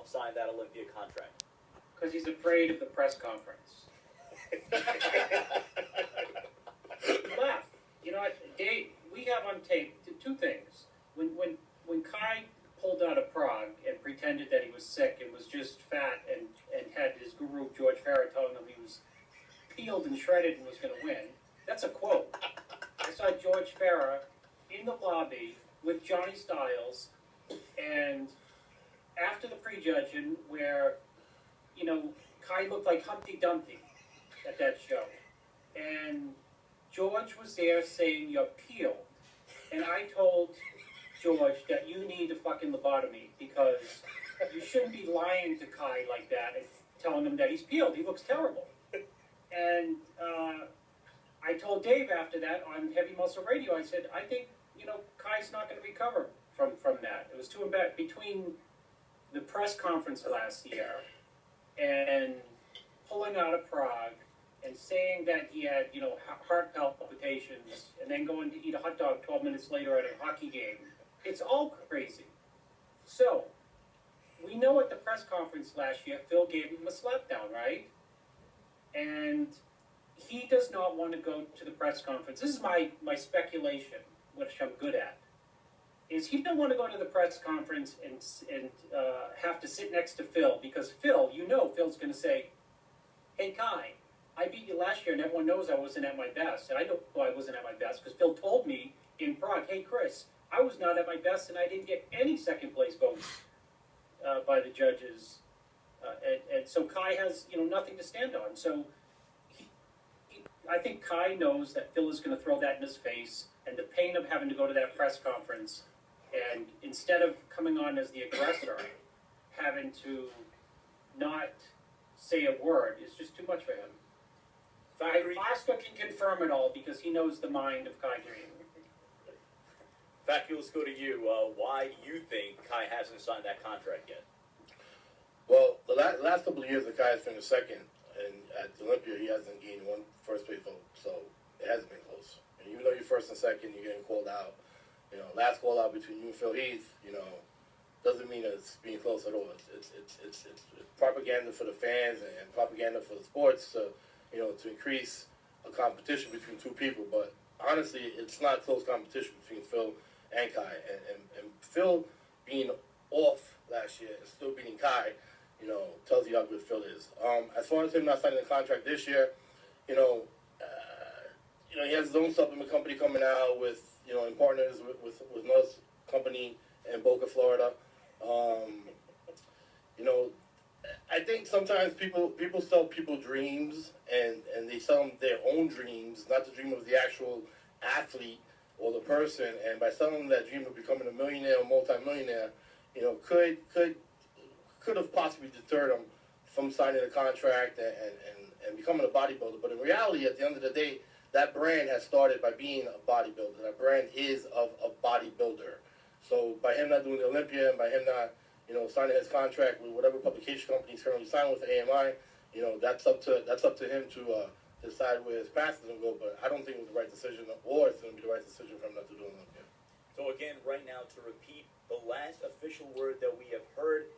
sign that Olympia contract? Because he's afraid of the press conference. Laugh. You know what, Dave? We have on tape two things. When Kai pulled out of Prague and pretended that he was sick and was just fat and had his guru George Farah telling him he was peeled and shredded and was going to win, that's a quote. I saw George Farah in the lobby with Johnny Styles, and after the prejudging, where, you know, Kai looked like Humpty Dumpty at that show, and George was there saying, "You're peeled," and I told George that you need a fucking lobotomy because you shouldn't be lying to Kai like that and telling him that he's peeled. He looks terrible. And I told Dave after that on Heavy Muscle Radio, I said, I think, you know, Kai's not going to recover from that. It was too bad between the press conference last year and pulling out of Prague and saying that he had, you know, heart palpitations and then going to eat a hot dog 12 minutes later at a hockey game. It's all crazy. So, we know at the press conference last year, Phil gave him a slapdown, right? And he does not want to go to the press conference. This is my speculation, which I'm good at, is he don't want to go to the press conference and have to sit next to Phil, because Phil, you know Phil's going to say, "Hey, Kai, I beat you last year, and everyone knows I wasn't at my best." And I know I wasn't at my best, because Phil told me in Prague, "Hey, Chris, I was not at my best, and I didn't get any second-place votes by the judges." And so Kai has, you know, nothing to stand on. So I think Kai knows that Phil is going to throw that in his face, and the pain of having to go to that press conference, and instead of coming on as the aggressor, having to not say a word is just too much for him. Oscar can confirm it all because he knows the mind of Kai Green. Facu, let's go to you. Why do you think Kai hasn't signed that contract yet? Well, the last couple of years, the Kai has finished second, and at Olympia, he hasn't gained one first-place vote, so it hasn't been close. And even though you're first and second, you're getting called out. You know, last call out between you and Phil Heath, you know, doesn't mean that it's being close at all. It's propaganda for the fans and propaganda for the sports to, you know, to increase a competition between two people. But honestly, it's not close competition between Phil and Kai. And Phil being off last year and still beating Kai, you know, tells you how good Phil is. As far as him not signing the contract this year, you know, he has his own supplement company coming out with, you know, in partners with another company in Boca, Florida. You know, I think sometimes people sell people dreams and they sell them their own dreams, not the dream of the actual athlete or the person. And by selling them that dream of becoming a millionaire or multimillionaire, you know, could have possibly deterred them from signing a contract and becoming a bodybuilder. But in reality, at the end of the day, that brand has started by being a bodybuilder. That brand is of a bodybuilder. So by him not doing the Olympia and by him not, you know, signing his contract with whatever publication company he's currently signed with, AMI, you know, that's up to him to decide where his path is going to go. But I don't think it was the right decision, or it's going to be the right decision for him not to do Olympia. So again, right now, to repeat, the last official word that we have heard